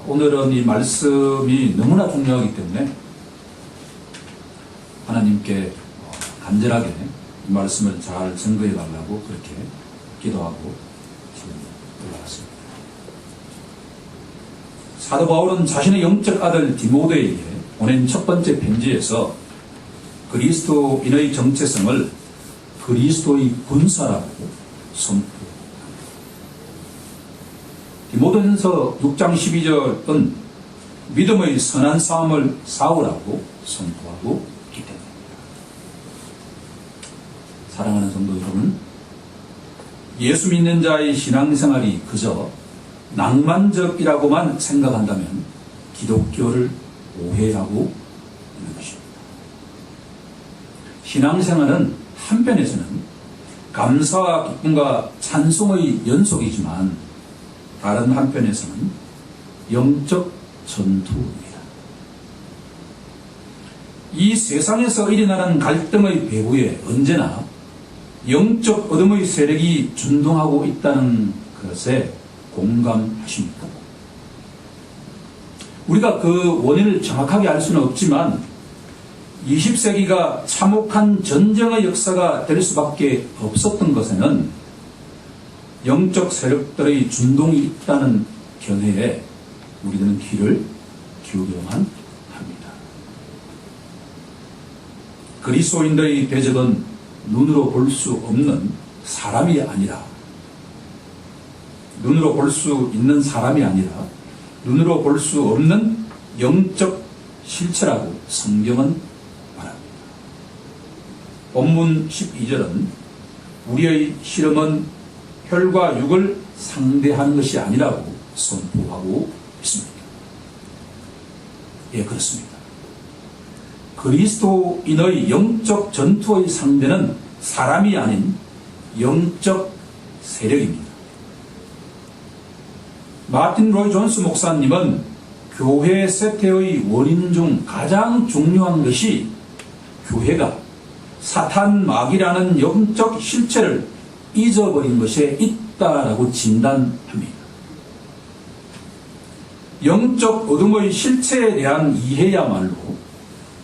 오늘은 이 말씀이 너무나 중요하기 때문에 하나님께 간절하게 이 말씀을 잘 증거해 달라고 그렇게 기도하고 지금 올라왔습니다. 사도 바울은 자신의 영적 아들 디모데에게 보낸 첫 번째 편지에서 그리스도인의 정체성을 그리스도의 군사라고 선포합니다. 디모데전서 6장 12절은 믿음의 선한 싸움을 싸우라고 선포하고 있기 때문입니다. 사랑하는 성도 여러분, 예수 믿는 자의 신앙생활이 그저 낭만적이라고만 생각한다면 기독교를 오해하고 있는 것입니다. 신앙생활은 한편에서는 감사와 기쁨과 찬송의 연속이지만 다른 한편에서는 영적 전투입니다. 이 세상에서 일어나는 갈등의 배후에 언제나 영적 어둠의 세력이 준동하고 있다는 것에 공감하십니까? 우리가 그 원인을 정확하게 알 수는 없지만 20세기가 참혹한 전쟁의 역사가 될 수밖에 없었던 것에는 영적 세력들의 준동이 있다는 견해에 우리들은 귀를 기울여야만 합니다. 그리스도인들의 대적은 눈으로 볼 수 없는 사람이 아니라 눈으로 볼 수 있는 사람이 아니라 눈으로 볼 수 없는 영적 실체라고 성경은 말합니다. 본문 12절은 우리의 실험은 혈과 육을 상대하는 것이 아니라고 선포하고 있습니다. 예, 그렇습니다. 그리스도인의 영적 전투의 상대는 사람이 아닌 영적 세력입니다. 마틴 로이 존스 목사님은 교회 쇠퇴의 원인 중 가장 중요한 것이 교회가 사탄 마귀라는 영적 실체를 잊어버린 것에 있다라고 진단합니다. 영적 어둠의 실체에 대한 이해야말로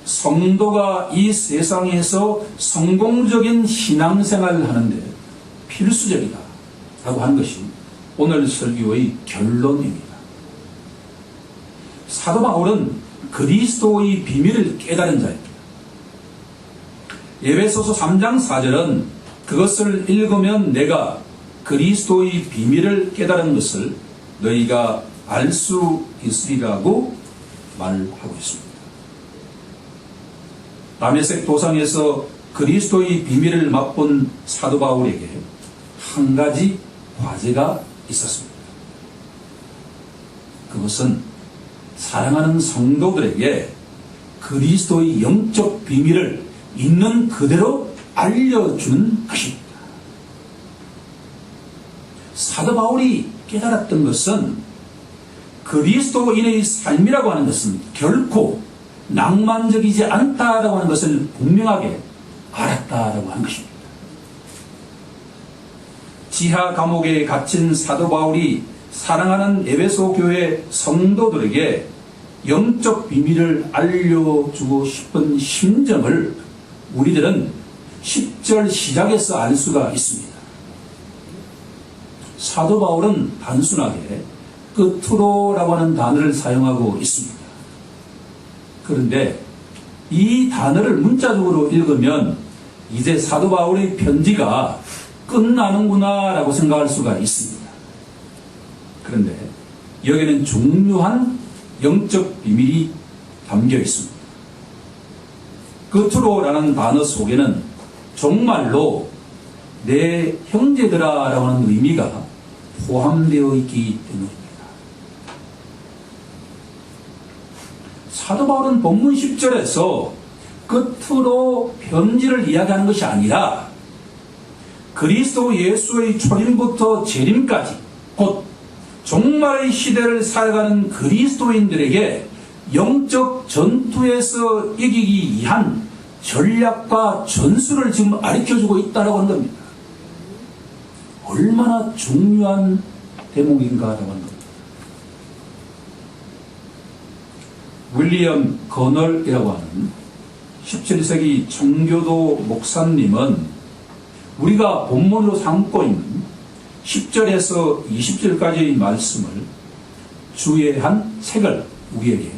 성도가 이 세상에서 성공적인 신앙생활을 하는데 필수적이다 라고 하는 것이 오늘 설교의 결론입니다. 사도 바울은 그리스도의 비밀을 깨달은 자입니다. 에베소서 3장 4절은 그것을 읽으면 내가 그리스도의 비밀을 깨달은 것을 너희가 알 수 있으리라고 말하고 있습니다. 다메섹 도상에서 그리스도의 비밀을 맛본 사도 바울에게 한 가지 과제가 있었습니다. 그것은 사랑하는 성도들에게 그리스도의 영적 비밀을 있는 그대로 알려주는 것입니다. 사도 바울이 깨달았던 것은 그리스도인의 삶이라고 하는 것은 결코 낭만적이지 않다라고 하는 것을 분명하게 알았다라고 하는 것입니다. 지하 감옥에 갇힌 사도 바울이 사랑하는 에베소 교회 성도들에게 영적 비밀을 알려주고 싶은 심정을 우리들은 10절 시작에서 알 수가 있습니다. 사도 바울은 단순하게 끝으로라고 하는 단어를 사용하고 있습니다. 그런데 이 단어를 문자적으로 읽으면 이제 사도 바울의 편지가 끝나는구나 라고 생각할 수가 있습니다. 그런데 여기는 중요한 영적 비밀이 담겨 있습니다. 끝으로라는 단어 속에는 정말로 내 형제들아 라고 하는 의미가 포함되어 있기 때문입니다. 사도 바울은 본문 10절에서 끝으로 편지를 이야기하는 것이 아니라 그리스도 예수의 초림부터 재림까지 곧 종말의 시대를 살아가는 그리스도인들에게 영적 전투에서 이기기 위한 전략과 전술을 지금 가르쳐주고 있다고 하는 겁니다. 얼마나 중요한 대목인가라고 하는 겁니다. 윌리엄 거널이라고 하는 17세기 청교도 목사님은 우리가 본문으로 삼고 있는 10절에서 20절까지의 말씀을 주의한 책을 우리에게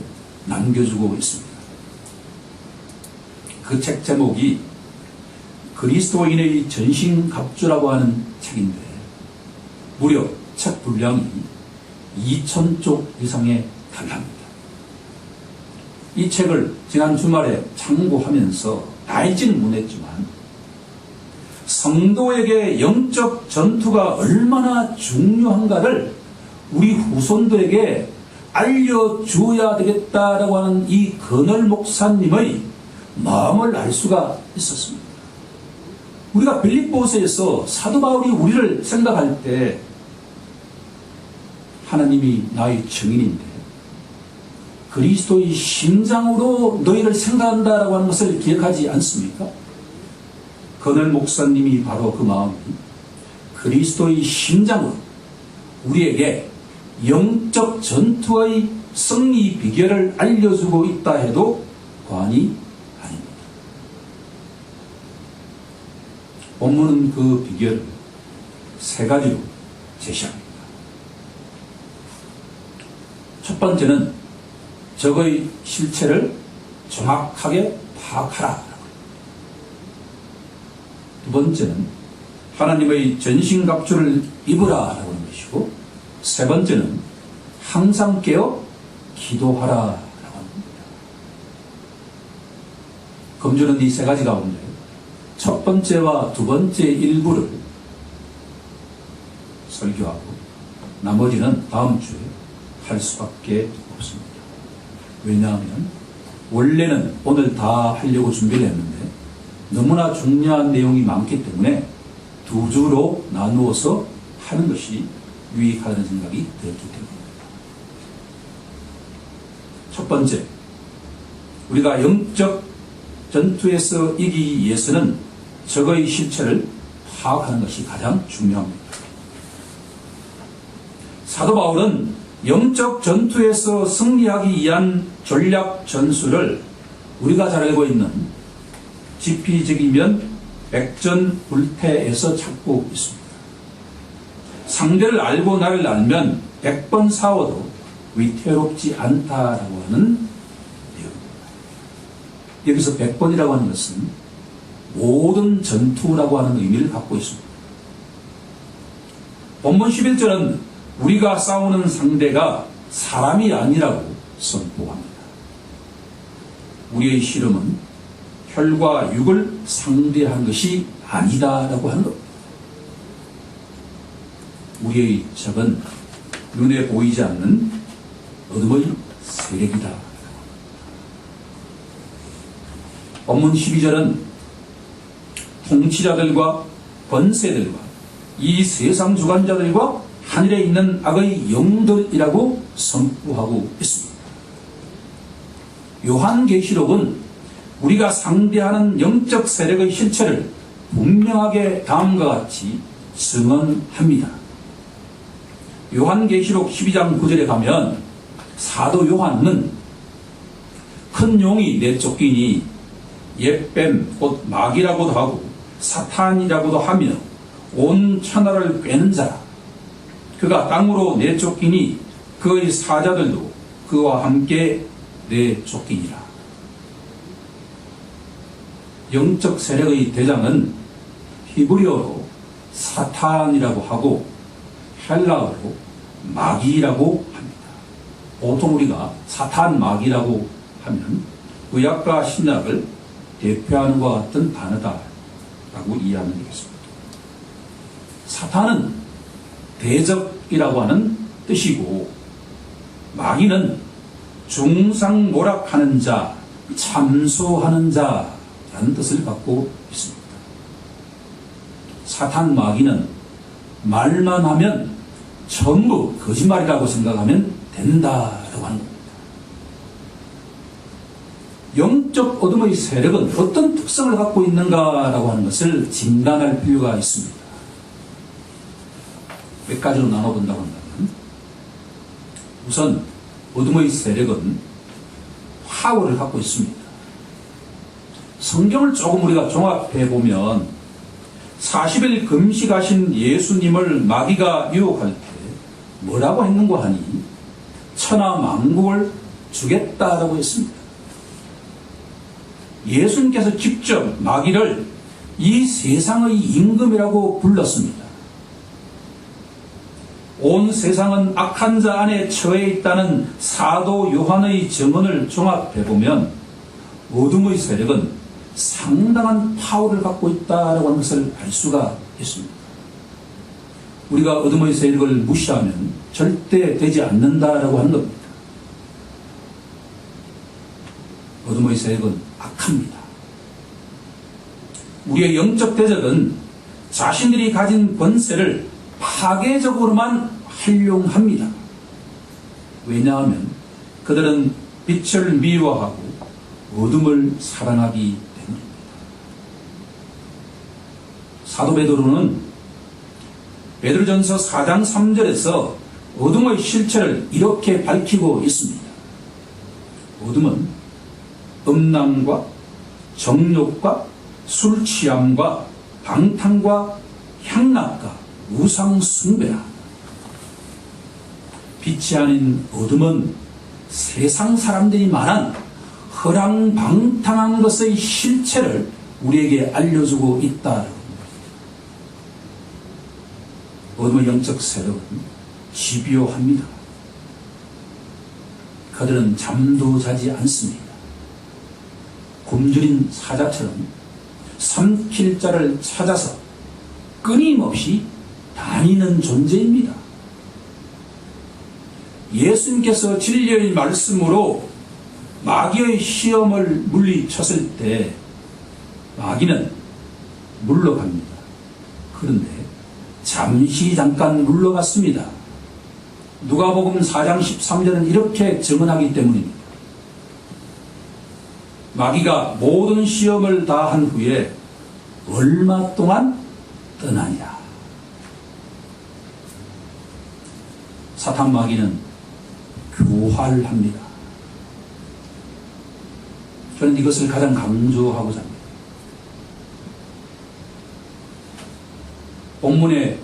남겨주고 있습니다. 그 책 제목이 그리스도인의 전신갑주라고 하는 책인데 무려 책 분량이 2000쪽 이상에 달합니다. 이 책을 지난 주말에 참고하면서 알지는 못했지만 성도에게 영적 전투가 얼마나 중요한가를 우리 후손들에게 알려주어야 되겠다라고 하는 이 거널 목사님의 마음을 알 수가 있었습니다. 우리가 빌립보서에서 사도 바울이 우리를 생각할 때 하나님이 나의 증인인데 그리스도의 심장으로 너희를 생각한다라고 하는 것을 기억하지 않습니까? 거널 목사님이 바로 그 마음이 그리스도의 심장으로 우리에게 영적 전투의 승리 비결을 알려주고 있다 해도 과언이 아닙니다. 본문은 그 비결을 세 가지로 제시합니다. 첫 번째는 적의 실체를 정확하게 파악하라. 두 번째는 하나님의 전신갑주를 입으라라고 하는 것이고, 세 번째는 항상 깨어 기도하라라고 합니다. 금주는 이 세 가지 가운데 첫 번째와 두 번째 일부를 설교하고 나머지는 다음 주에 할 수밖에 없습니다. 왜냐하면 원래는 오늘 다 하려고 준비를 했는데 너무나 중요한 내용이 많기 때문에 두 주로 나누어서 하는 것이 유익하다는 생각이 들었기 때문입니다. 첫 번째, 우리가 영적 전투에서 이기기 위해서는 적의 실체를 파악하는 것이 가장 중요합니다. 사도 바울은 영적 전투에서 승리하기 위한 전략 전술을 우리가 잘 알고 있는 지피적이면 백전불태에서 찾고 있습니다. 상대를 알고 나를 알면 100번 싸워도 위태롭지 않다라고 하는 내용입니다. 여기서 100번이라고 하는 것은 모든 전투라고 하는 의미를 갖고 있습니다. 본문 11절은 우리가 싸우는 상대가 사람이 아니라고 선포합니다. 우리의 씨름은 혈과 육을 상대한 것이 아니다라고 하는 겁니다. 우리의 적은 눈에 보이지 않는 어둠의 세력이다. 본문 12절은 통치자들과 권세들과 이 세상 주관자들과 하늘에 있는 악의 영들이라고 선포하고 있습니다. 요한계시록은 우리가 상대하는 영적 세력의 실체를 분명하게 다음과 같이 증언합니다. 요한계시록 12장 9절에 가면 사도 요한은 큰 용이 내쫓기니 옛뱀 곧 마귀라고도 하고 사탄이라고도 하며 온 천하를 꿰는 자라. 그가 땅으로 내쫓기니 그의 사자들도 그와 함께 내쫓기니라. 영적 세력의 대장은 히브리어로 사탄이라고 하고 헬라어로 마귀라고 합니다. 보통 우리가 사탄 마귀라고 하면 구약과 신약을 대표하는 것 같은 단어다라고 이해하면 되겠습니다. 사탄은 대적이라고 하는 뜻이고 마귀는 중상모락하는 자, 참소하는 자라는 뜻을 갖고 있습니다. 사탄 마귀는 말만 하면 전부 거짓말이라고 생각하면 된다라고 하는 겁니다. 영적 어둠의 세력은 어떤 특성을 갖고 있는가라고 하는 것을 진단할 필요가 있습니다. 몇 가지로 나눠본다고 한다면, 우선 어둠의 세력은 파워를 갖고 있습니다. 성경을 조금 우리가 종합해 보면 40일 금식하신 예수님을 마귀가 유혹할 때 뭐라고 했는고 하니 천하 만국을 주겠다라고 했습니다. 예수님께서 직접 마귀를 이 세상의 임금이라고 불렀습니다. 온 세상은 악한 자 안에 처해 있다는 사도 요한의 증언을 종합해보면 어둠의 세력은 상당한 파워를 갖고 있다고 하는 것을 알 수가 있습니다. 우리가 어둠의 세력을 무시하면 절대 되지 않는다라고 하는 겁니다. 어둠의 세력은 악합니다. 우리의 영적 대적은 자신들이 가진 권세를 파괴적으로만 활용합니다. 왜냐하면 그들은 빛을 미워하고 어둠을 사랑하기 때문입니다. 사도 베드로는 베드로전서 4장 3절에서 어둠의 실체를 이렇게 밝히고 있습니다. 어둠은 음란과 정욕과 술 취함과 방탕과 향락과 우상 숭배라. 빛이 아닌 어둠은 세상 사람들이 말한 허랑방탕한 것의 실체를 우리에게 알려주고 있다. 어둠의 영적 세력은 집요합니다. 그들은 잠도 자지 않습니다. 굶주린 사자처럼 삼킬 자를 찾아서 끊임없이 다니는 존재입니다. 예수님께서 진리의 말씀으로 마귀의 시험을 물리쳤을 때 마귀는 물러갑니다. 그런데 잠시 잠깐 물러갔습니다. 누가복음 4장 13절은 이렇게 증언하기 때문입니다. 마귀가 모든 시험을 다 한 후에 얼마 동안 떠나니라. 사탄 마귀는 교활합니다. 저는 이것을 가장 강조하고자 합니다. 본문에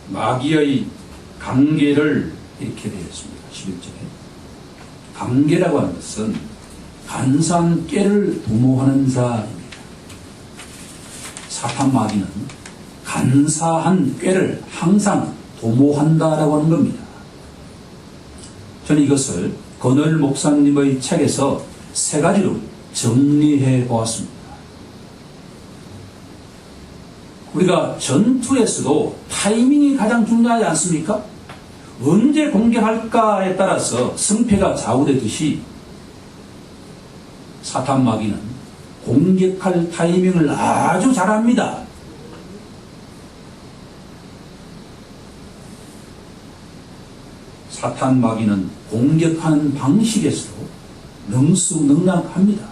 마귀의 관계를 이렇게 되어 있습니다. 11절에 관계라고 하는 것은 간사한 꾀를 도모하는 자입니다. 사탄 마귀는 간사한 꾀를 항상 도모한다라고 하는 겁니다. 저는 이것을 건월 목사님의 책에서 세 가지로 정리해 보았습니다. 우리가 전투에서도 타이밍이 가장 중요하지 않습니까? 언제 공격할까에 따라서 승패가 좌우되듯이 사탄 마귀는 공격할 타이밍을 아주 잘합니다. 사탄 마귀는 공격하는 방식에서도 능수능란합니다.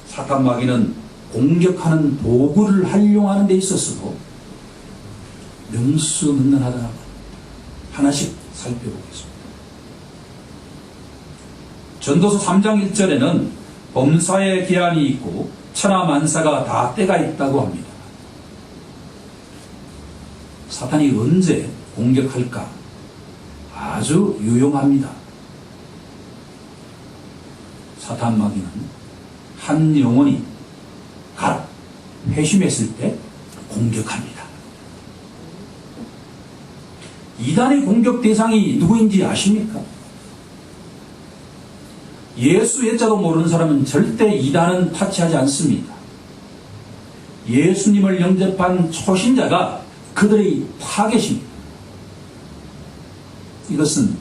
사탄 마귀는 공격하는 도구를 활용하는 데 있어서도 능수능란하다고 하나씩 살펴보겠습니다. 전도서 3장 1절에는 범사의 기한이 있고 천하만사가 다 때가 있다고 합니다. 사탄이 언제 공격할까? 아주 유용합니다. 사탄 마귀는 한 영혼이 갓 회심했을 때 공격합니다. 이단의 공격 대상이 누구인지 아십니까? 예수 예자도 모르는 사람은 절대 이단은 타치하지 않습니다. 예수님을 영접한 초신자가 그들의 타겟입니다. 이것은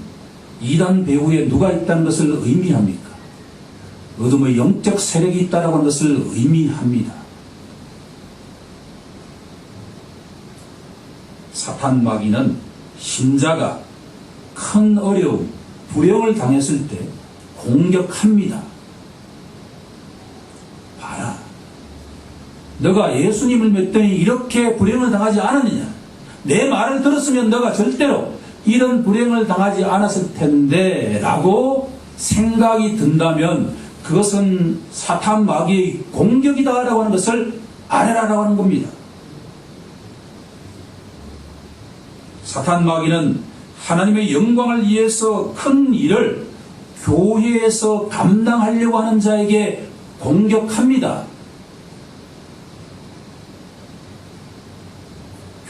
이단 배후에 누가 있다는 것을 의미합니까? 어둠의 영적 세력이 있다는 것을 의미합니다. 사탄 마귀는 신자가 큰 어려움, 불행을 당했을 때 공격합니다. 봐라. 너가 예수님을 믿더니 이렇게 불행을 당하지 않았느냐? 내 말을 들었으면 너가 절대로 이런 불행을 당하지 않았을 텐데 라고 생각이 든다면 그것은 사탄 마귀의 공격이다라고 하는 것을 알아라라고 하는 겁니다. 사탄 마귀는 하나님의 영광을 위해서 큰 일을 교회에서 감당하려고 하는 자에게 공격합니다.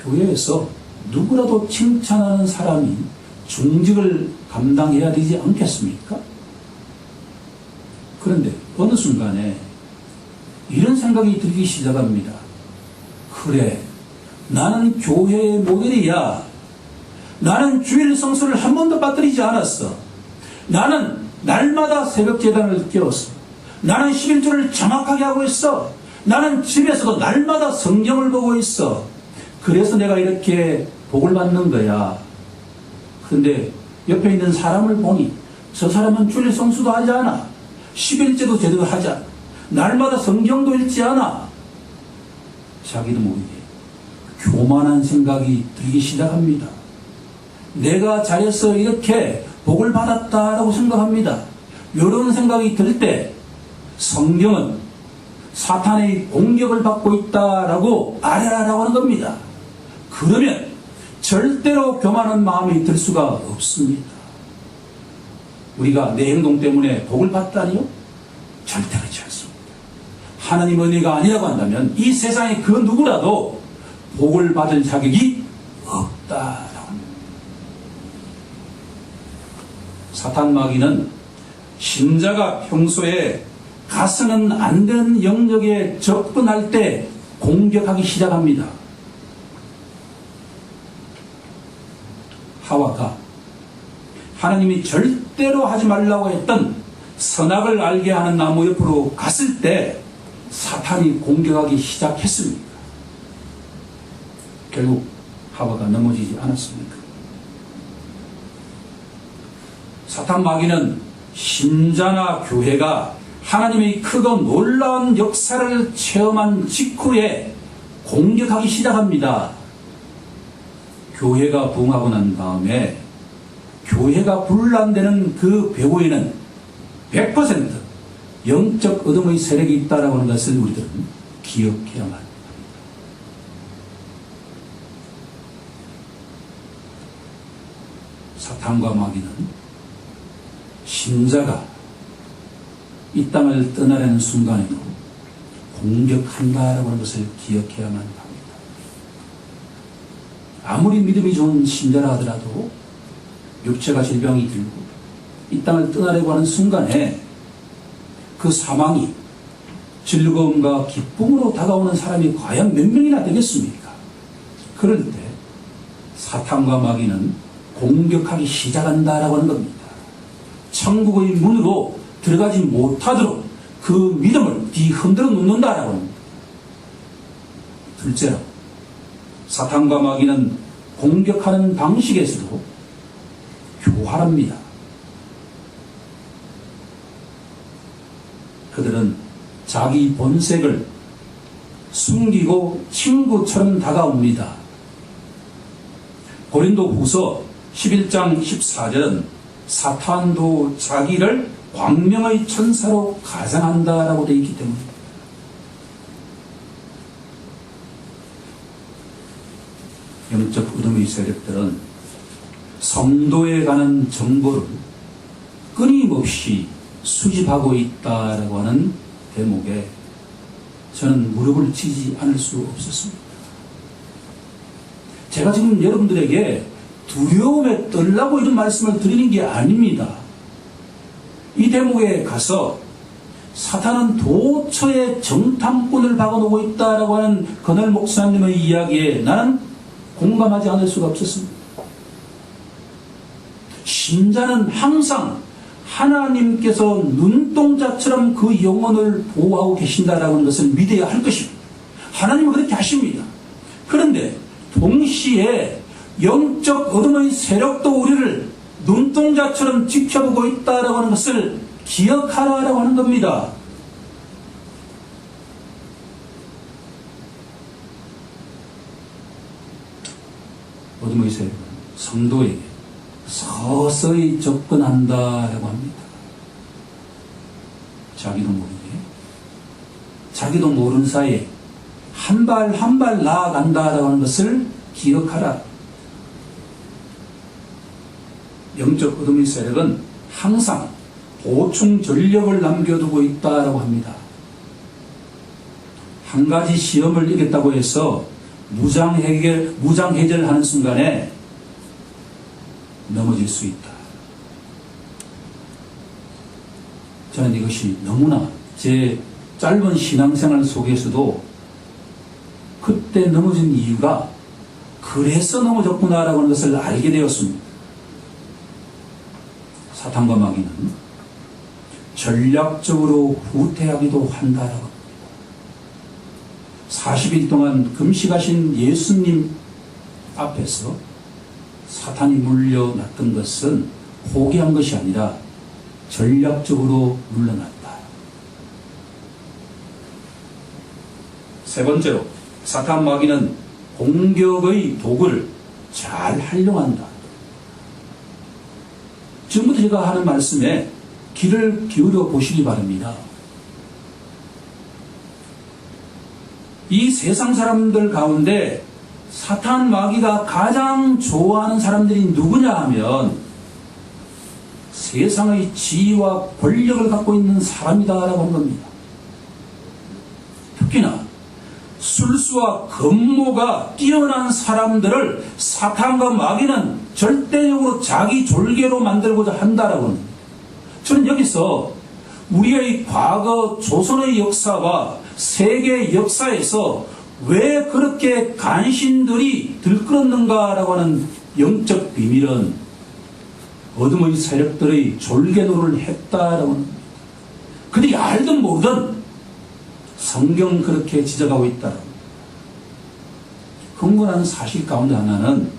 교회에서 누구라도 칭찬하는 사람이 중직을 감당해야 되지 않겠습니까? 그런데 어느 순간에 이런 생각이 들기 시작합니다. 그래, 나는 교회의 모델이야. 나는 주일 성수를 한 번도 빠뜨리지 않았어. 나는 날마다 새벽 제단을 깨웠어. 나는 11조를 정확하게 하고 있어. 나는 집에서도 날마다 성경을 보고 있어. 그래서 내가 이렇게 복을 받는 거야. 그런데 옆에 있는 사람을 보니 저 사람은 주일 성수도 하지 않아. 11제도 제대로 하지 않아. 날마다 성경도 읽지 않아. 자기도 모르게 교만한 생각이 들기 시작합니다. 내가 잘해서 이렇게 복을 받았다라고 생각합니다. 이런 생각이 들 때 성경은 사탄의 공격을 받고 있다라고 알아라라고 하는 겁니다. 그러면 절대로 교만한 마음이 들 수가 없습니다. 우리가 내 행동 때문에 복을 받다니요? 절대 그렇지 않습니다. 하나님 은혜가 아니라고 한다면 이 세상에 그 누구라도 복을 받을 자격이 없다라고 합니다. 사탄 마귀는 신자가 평소에 가서는 안 되는 영역에 접근할 때 공격하기 시작합니다. 하와가 하나님이 절대로 하지 말라고 했던 선악을 알게 하는 나무 옆으로 갔을 때 사탄이 공격하기 시작했습니다. 결국 하와가 넘어지지 않았습니까? 사탄 마귀는 신자나 교회가 하나님의 크고 놀라운 역사를 체험한 직후에 공격하기 시작합니다. 교회가 부흥하고 난 다음에 교회가 분란되는 그 배후에는 100% 영적 어둠의 세력이 있다고 하는 것을 우리들은 기억해야만 합니다. 사탄과 마귀는 신자가 이 땅을 떠나려는 순간에도 공격한다라고 하는 것을 기억해야만 합니다. 아무리 믿음이 좋은 신자라 하더라도 육체가 질병이 들고 이 땅을 떠나려고 하는 순간에 그 사망이 즐거움과 기쁨으로 다가오는 사람이 과연 몇 명이나 되겠습니까? 그럴 때 사탄과 마귀는 공격하기 시작한다라고 하는 겁니다. 천국의 문으로 들어가지 못하도록 그 믿음을 뒤흔들어 놓는다라고 합니다. 둘째로 사탄과 마귀는 공격하는 방식에서도 교활합니다. 그들은 자기 본색을 숨기고 친구처럼 다가옵니다. 고린도후서 11장 14절은 사탄도 자기를 광명의 천사로 가상한다라고 되어 있기 때문입니다. 영적 어둠의 세력들은 성도에 관한 정보를 끊임없이 수집하고 있다라고 하는 대목에 저는 무릎을 치지 않을 수 없었습니다. 제가 지금 여러분들에게 두려움에 떨라고 이런 말씀을 드리는 게 아닙니다. 이 대목에 가서 사탄은 도처에 정탐꾼을 박아놓고 있다라고 하는 건월 목사님의 이야기에 나는 공감하지 않을 수가 없었습니다. 신자는 항상 하나님께서 눈동자처럼 그 영혼을 보호하고 계신다라는 고 것을 믿어야 할 것입니다. 하나님은 그렇게 하십니다. 그런데 동시에 영적 어둠의 세력도 우리를 눈동자처럼 지켜보고 있다라고 하는 것을 기억하라라고 하는 겁니다. 어둠의 세력은 성도에게 서서히 접근한다라고 합니다. 자기도 모르게, 자기도 모르는 사이에 한 발 한 발 나아간다라고 하는 것을 기억하라. 영적 어둠의 세력은 항상 보충 전력을 남겨두고 있다라고 합니다. 한 가지 시험을 이겼다고 해서 무장해제를 하는 순간에 넘어질 수 있다. 저는 이것이 너무나 제 짧은 신앙생활 속에서도 그때 넘어진 이유가 그래서 넘어졌구나라고 하는 것을 알게 되었습니다. 사탄과 마귀는 전략적으로 후퇴하기도 한다라고 합니다. 40일 동안 금식하신 예수님 앞에서 사탄이 물려났던 것은 포기한 것이 아니라 전략적으로 물러났다. 세 번째로, 사탄 마귀는 공격의 도구를 잘 활용한다. 지금부터 제가 하는 말씀에 귀를 기울여 보시기 바랍니다. 이 세상 사람들 가운데 사탄 마귀가 가장 좋아하는 사람들이 누구냐 하면 세상의 지위와 권력을 갖고 있는 사람이다라고 하는 겁니다. 특히나 술수와 건모가 뛰어난 사람들을 사탄과 마귀는 절대적으로 자기 졸개로 만들고자 한다라고 합니다. 저는 여기서 우리의 과거 조선의 역사와 세계 역사에서 왜 그렇게 간신들이 들끓었는가라고 하는 영적 비밀은 어둠의 세력들의 졸개노를 했다라고 합니다. 그들이 알든 모르든 성경 그렇게 지적하고 있다라고 합니다. 흥분하는 사실 가운데 하나는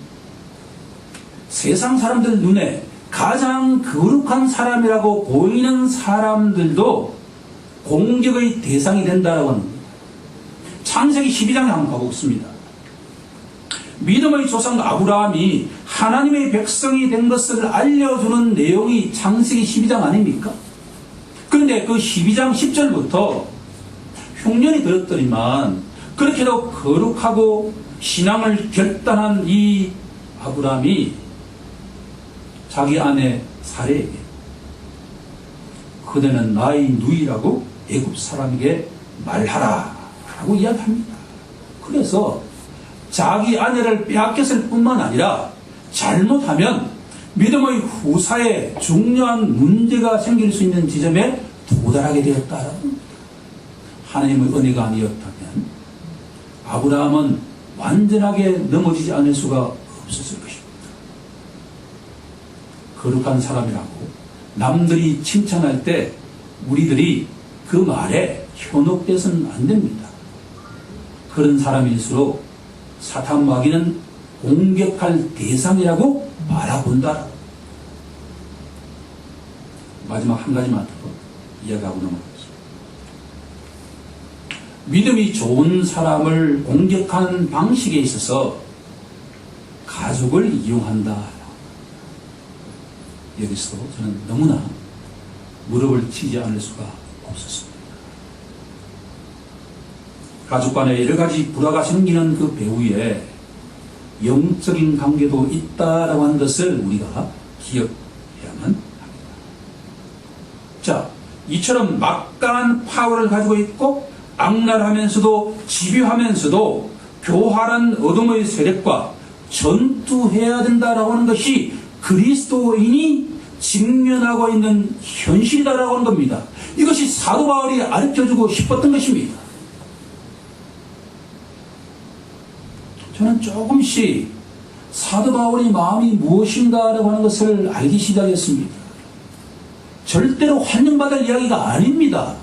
세상 사람들 눈에 가장 거룩한 사람이라고 보이는 사람들도 공격의 대상이 된다라고 합니다. 창세기 12장에 한번 가보겠습니다. 믿음의 조상 아브라함이 하나님의 백성이 된 것을 알려주는 내용이 창세기 12장 아닙니까? 그런데 그 12장 10절부터 흉년이 들었더니만 그렇게도 거룩하고 신앙을 결단한 이 아브라함이 자기 아내 사레에게 그대는 나의 누이라고 애굽 사람에게 말하라 라고 이야기합니다. 그래서 자기 아내를 빼앗겼을 뿐만 아니라 잘못하면 믿음의 후사에 중요한 문제가 생길 수 있는 지점에 도달하게 되었다라고 합니다. 하나님의 은혜가 아니었다면 아브라함은 완전하게 넘어지지 않을 수가 없었을 것입니다. 거룩한 사람이라고 남들이 칭찬할 때 우리들이 그 말에 현혹돼서는 안 됩니다. 그런 사람일수록 사탄 마귀는 공격할 대상이라고 바라본다. 마지막 한 가지만 더 이야기하고 넘어가겠습니다. 믿음이 좋은 사람을 공격하는 방식에 있어서 가족을 이용한다. 여기서 저는 너무나 무릎을 치지 않을 수가 없었습니다. 가족 간에 여러 가지 불화가 생기는 그 배후에 영적인 관계도 있다라고 하는 것을 우리가 기억해야만 합니다. 자, 이처럼 막강한 파워를 가지고 있고 악랄하면서도 집요하면서도 교활한 어둠의 세력과 전투해야 된다라고 하는 것이 그리스도인이 직면하고 있는 현실이다라고 하는 겁니다. 이것이 사도 바울이 가르쳐주고 싶었던 것입니다. 저는 조금씩 사도 바울의 마음이 무엇인가라고 하는 것을 알기 시작했습니다. 절대로 환영받을 이야기가 아닙니다.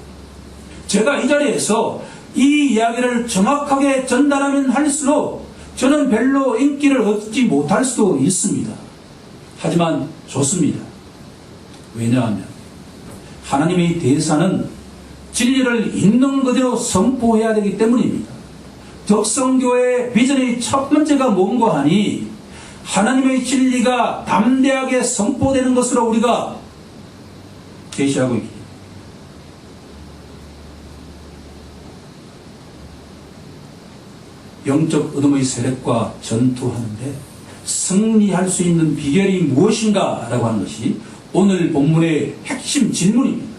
제가 이 자리에서 이 이야기를 정확하게 전달하면 할수록 저는 별로 인기를 얻지 못할 수도 있습니다. 하지만 좋습니다. 왜냐하면 하나님의 대사는 진리를 있는 그대로 선포해야 되기 때문입니다. 덕성교회 비전의 첫 번째가 뭔가 하니 하나님의 진리가 담대하게 선포되는 것으로 우리가 제시하고 있기 때문에 영적 어둠의 세력과 전투하는데 승리할 수 있는 비결이 무엇인가 라고 하는 것이 오늘 본문의 핵심 질문입니다.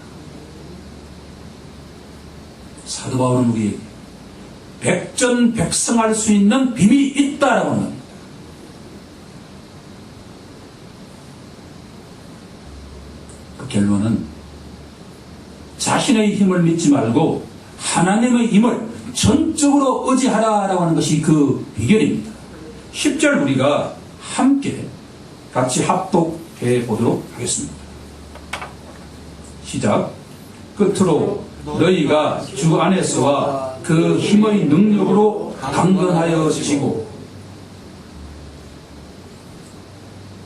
사도 바울은 우리에게 백전백승할 수 있는 비밀이 있다라고 하는 겁니다. 그 결론은 자신의 힘을 믿지 말고 하나님의 힘을 전적으로 의지하라라고 하는 것이 그 비결입니다. 10절 우리가 함께 같이 합독해 보도록 하겠습니다. 시작. 끝으로 너희가 주 안에서와 그 힘의 능력으로 강건하여 지고.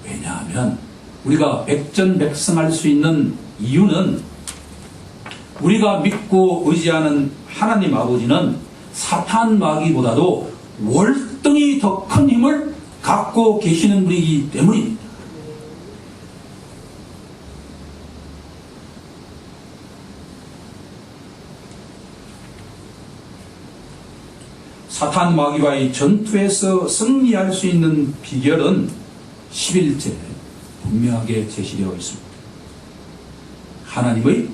왜냐하면 우리가 백전백승할 수 있는 이유는 우리가 믿고 의지하는 하나님 아버지는 사탄 마귀보다도 월등히 더 큰 힘을 갖고 계시는 분이기 때문입니다. 사탄 마귀와의 전투에서 승리할 수 있는 비결은 11절에 분명하게 제시되어 있습니다. 하나님의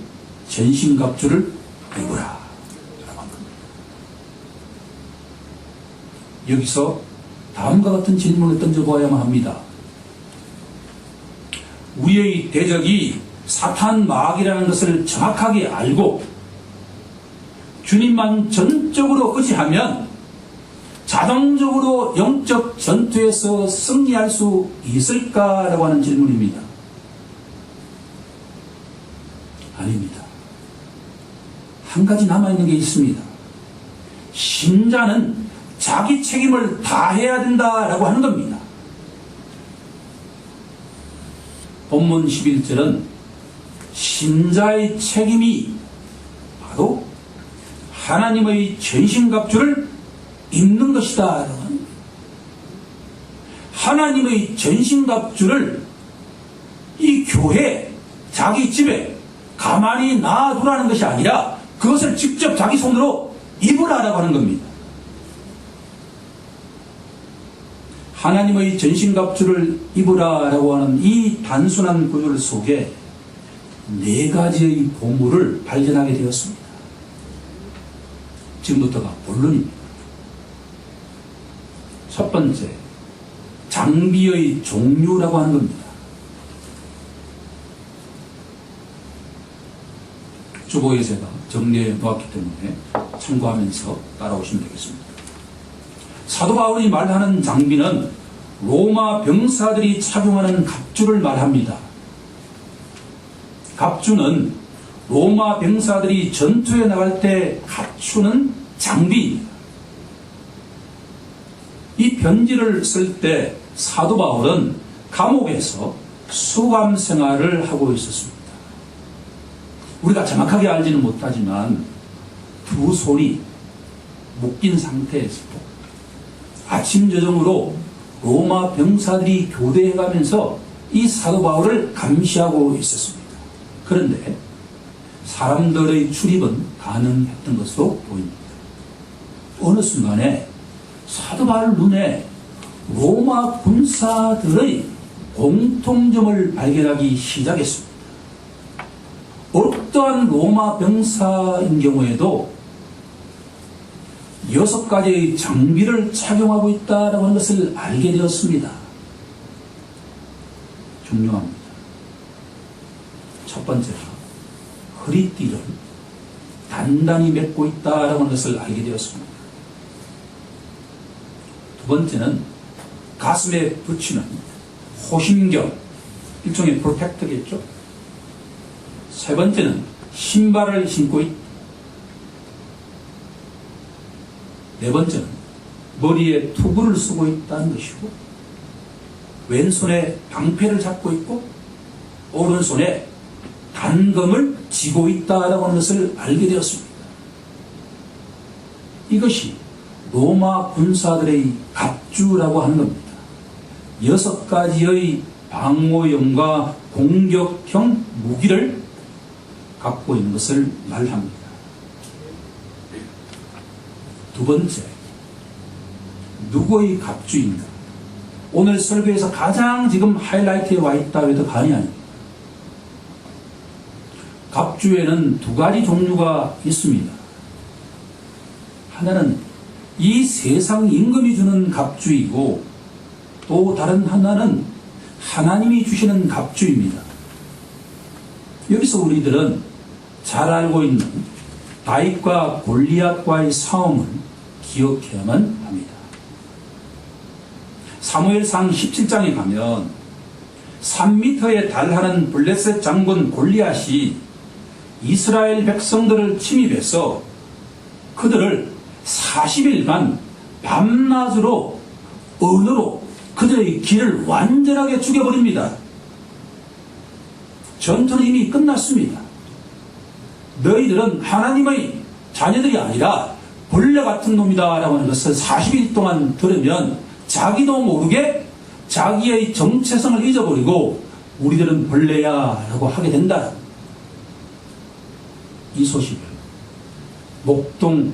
전신갑주를 입으라 라고 합니다. 여기서 다음과 같은 질문을 던져보아야만 합니다. 우리의 대적이 사탄 마귀라는 것을 정확하게 알고 주님만 전적으로 의지하면 자동적으로 영적 전투에서 승리할 수 있을까라고 하는 질문입니다. 아닙니다. 한 가지 남아있는 게 있습니다. 신자는 자기 책임을 다해야 된다라고 하는 겁니다. 본문 11절은 신자의 책임이 바로 하나님의 전신갑주를 입는 것이다. 하나님의 전신갑주를 이 교회, 자기 집에 가만히 놔두라는 것이 아니라 그것을 직접 자기 손으로 입으라라고 하는 겁니다. 하나님의 전신갑주를 입으라라고 하는 이 단순한 구절 속에 네 가지의 보물을 발견하게 되었습니다. 지금부터가 본론입니다. 첫 번째, 장비의 종류라고 하는 겁니다. 주보에 제가 정리해 놓았기 때문에 참고하면서 따라오시면 되겠습니다. 사도 바울이 말하는 장비는 로마 병사들이 착용하는 갑주를 말합니다. 갑주는 로마 병사들이 전투에 나갈 때 갖추는 장비입니다. 이 편지를 쓸 때 사도 바울은 감옥에서 수감 생활을 하고 있었습니다. 우리가 정확하게 알지는 못하지만 두 손이 묶인 상태에서 아침 저녁으로 로마 병사들이 교대해가면서 이 사도 바울을 감시하고 있었습니다. 그런데 사람들의 출입은 가능했던 것으로 보입니다. 어느 순간에 사도 바울 눈에 로마 군사들의 공통점을 발견하기 시작했습니다. 어떠한 로마 병사인 경우에도 6가지의 장비를 착용하고 있다고 하는 것을 알게 되었습니다. 중요합니다. 첫 번째로 허리띠를 단단히 맺고 있다고 하는 것을 알게 되었습니다. 두 번째는 가슴에 붙이는 호심경, 일종의 프로텍터겠죠. 세 번째는 신발을 신고 있다. 네 번째는 머리에 투구를 쓰고 있다는 것이고, 왼손에 방패를 잡고 있고 오른손에 단검을 쥐고 있다라고 하는 것을 알게 되었습니다. 이것이 로마 군사들의 갑주라고 하는 겁니다. 6가지의 방어용과 공격형 무기를 갖고 있는 것을 말합니다. 두 번째, 누구의 갑주인가? 오늘 설교에서 가장 지금 하이라이트에 와 있다 해도 과언이 아닙니다. 갑주에는 두 가지 종류가 있습니다. 하나는 이 세상 임금이 주는 갑주이고, 또 다른 하나는 하나님이 주시는 갑주입니다. 여기서 우리들은 잘 알고 있는 다윗과 골리앗과의 싸움을 기억해야만 합니다. 사무엘상 17장에 가면 3m에 달하는 블레셋 장군 골리앗이 이스라엘 백성들을 침입해서 그들을 40일간 밤낮으로 언으로 그들의 길을 완전하게 죽여버립니다. 전투는 이미 끝났습니다. 너희들은 하나님의 자녀들이 아니라 벌레 같은 놈이다 라고 하는 것을 40일 동안 들으면 자기도 모르게 자기의 정체성을 잊어버리고 우리들은 벌레야 라고 하게 된다. 이 소식을 목동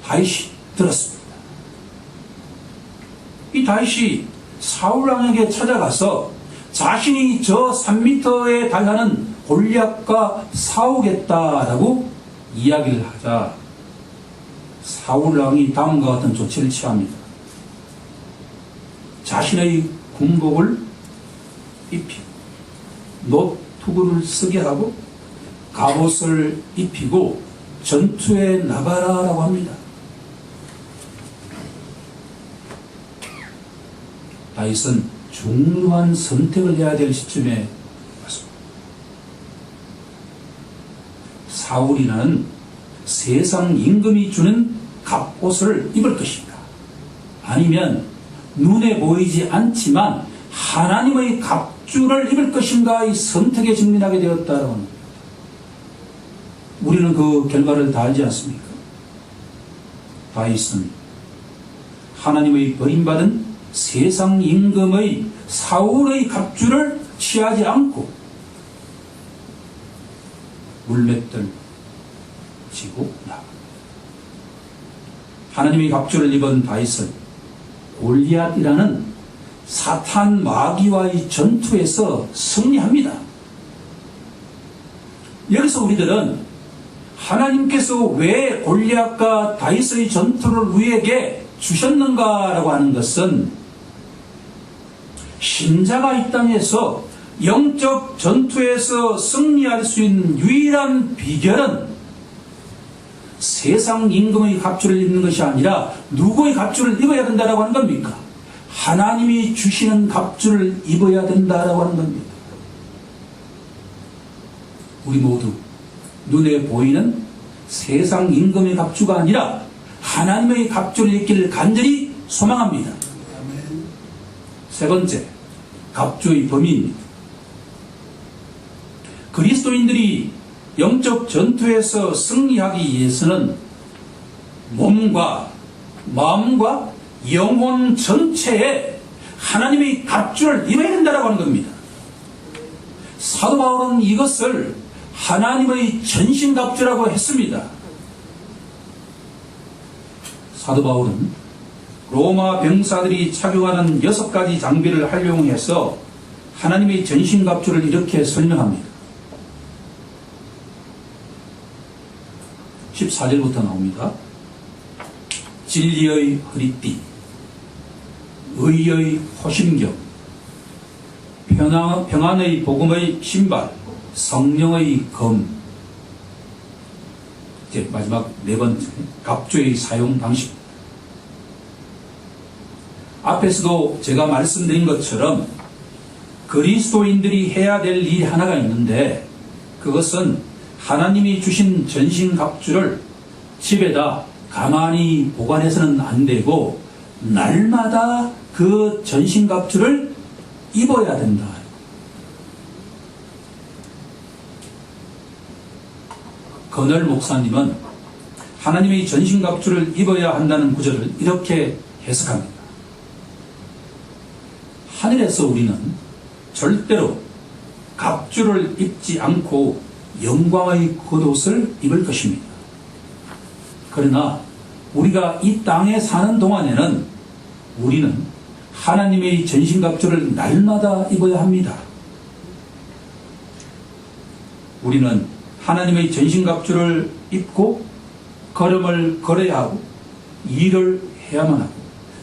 다윗이 들었습니다. 이 다윗이 사울왕에게 찾아가서 자신이 저 3m에 달하는 골리앗과 싸우겠다라고 이야기를 하자 사울왕이 다음과 같은 조치를 취합니다. 자신의 군복을 입히고 노트구를 쓰게 하고 갑옷을 입히고 전투에 나가라라고 합니다. 다윗은 중요한 선택을 해야 될 시점에 왔습니다. 사울이라는 세상 임금이 주는 갑옷을 입을 것인가, 아니면 눈에 보이지 않지만 하나님의 갑주를 입을 것인가의 선택에 직면하게 되었다라고 합니다. 우리는 그 결과를 다 알지 않습니까? 다윗은 하나님의 버림받은 세상 임금의 사울의 갑주를 취하지 않고 물맷들 지고 나갑니다. 하나님의 갑주를 입은 다윗은 골리앗이라는 사탄 마귀와의 전투에서 승리합니다. 여기서 우리들은 하나님께서 왜 골리앗과 다윗의 전투를 우리에게 주셨는가라고 하는 것은 신자가 이 땅에서 영적 전투에서 승리할 수 있는 유일한 비결은 세상 임금의 갑주를 입는 것이 아니라 누구의 갑주를 입어야 된다라고 하는 겁니까? 하나님이 주시는 갑주를 입어야 된다라고 하는 겁니다. 우리 모두 눈에 보이는 세상 임금의 갑주가 아니라 하나님의 갑주를 입기를 간절히 소망합니다. 세 번째, 갑주의 범위입니다. 그리스도인들이 영적 전투에서 승리하기 위해서는 몸과 마음과 영혼 전체에 하나님의 갑주를 입어야 된다고 하는 겁니다. 사도 바울은 이것을 하나님의 전신갑주라고 했습니다. 사도 바울은 로마 병사들이 착용하는 6가지 장비를 활용해서 하나님의 전신갑주를 이렇게 설명합니다. 14절부터 나옵니다. 진리의 허리띠, 의의 호심경, 평안의 복음의 신발, 성령의 검. 이제 마지막 네 번째, 갑주의 사용 방식. 앞에서도 제가 말씀드린 것처럼 그리스도인들이 해야 될 일이 하나가 있는데, 그것은 하나님이 주신 전신 갑주를 집에다 가만히 보관해서는 안 되고 날마다 그 전신 갑주를 입어야 된다. 건월 목사님은 하나님의 전신 갑주를 입어야 한다는 구절을 이렇게 해석합니다. 하늘에서 우리는 절대로 갑주를 입지 않고 영광의 겉옷을 입을 것입니다. 그러나 우리가 이 땅에 사는 동안에는 우리는 하나님의 전신갑주를 날마다 입어야 합니다. 우리는 하나님의 전신갑주를 입고 걸음을 걸어야 하고 일을 해야만 하고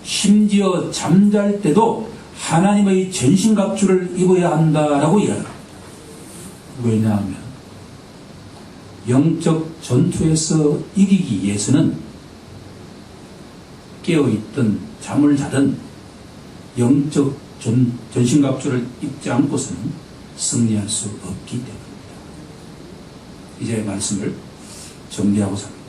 심지어 잠잘 때도 하나님의 전신갑주를 입어야 한다라고 이야기합니다. 왜냐하면 영적 전투에서 이기기 위해서는 깨어있든 잠을 자든 영적 전신갑주를 입지 않고서는 승리할 수 없기 때문입니다. 이제 말씀을 정리하고자 합니다.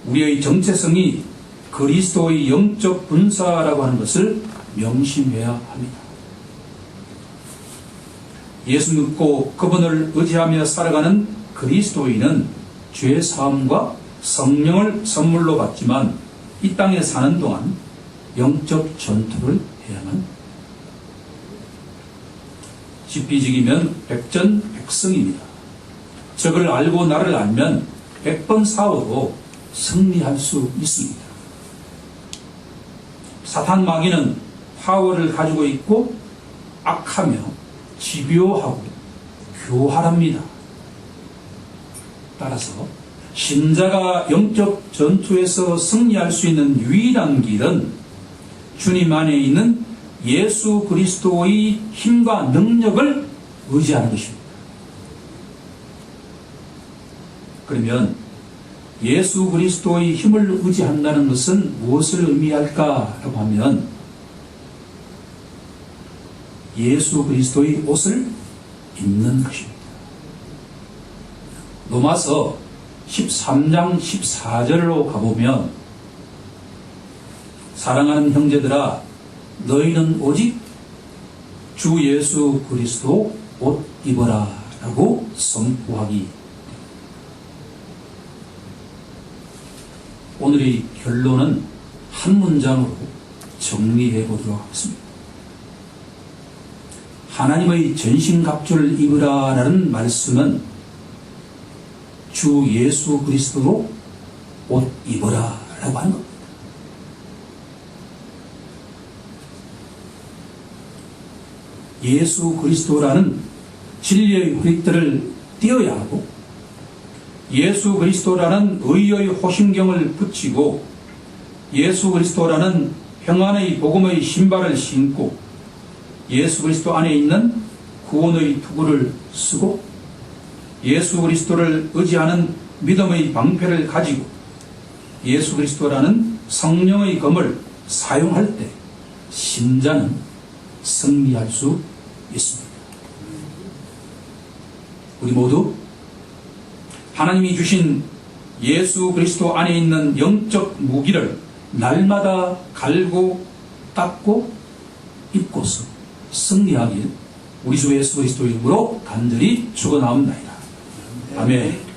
우리의 정체성이 그리스도의 영적 분사라고 하는 것을 명심해야 합니다. 예수 믿고 그분을 의지하며 살아가는 그리스도인은 죄 사함과 성령을 선물로 받지만 이 땅에 사는 동안 영적 전투를 해야만 지피지기면 백전백승입니다. 적을 알고 나를 알면 100번 싸워도 승리할 수 있습니다. 사탄 마귀는 파워를 가지고 있고 악하며 집요하고 교활합니다. 따라서 신자가 영적 전투에서 승리할 수 있는 유일한 길은 주님 안에 있는 예수 그리스도의 힘과 능력을 의지하는 것입니다. 그러면 예수 그리스도의 힘을 의지한다는 것은 무엇을 의미할까라고 하면 예수 그리스도의 옷을 입는 것입니다. 로마서 13장 14절로 가보면 사랑하는 형제들아 너희는 오직 주 예수 그리스도 옷 입어라 라고 선포하기. 오늘의 결론은 한 문장으로 정리해 보도록 하겠습니다. 하나님의 전신갑주를 입으라 라는 말씀은 주 예수 그리스도로 옷 입어라 라고 하는 겁니다. 예수 그리스도라는 진리의 허리띠를 띄어야 하고 예수 그리스도라는 의의 호심경을 붙이고 예수 그리스도라는 평안의 복음의 신발을 신고 예수 그리스도 안에 있는 구원의 투구를 쓰고 예수 그리스도를 의지하는 믿음의 방패를 가지고 예수 그리스도라는 성령의 검을 사용할 때 신자는 승리할 수 있습니다. 우리 모두 하나님이 주신 예수 그리스도 안에 있는 영적 무기를 날마다 갈고 닦고 입고서 승리하길 우리 주 예수 그리스도 이름으로 간절히 축원하옵나이다. 아멘.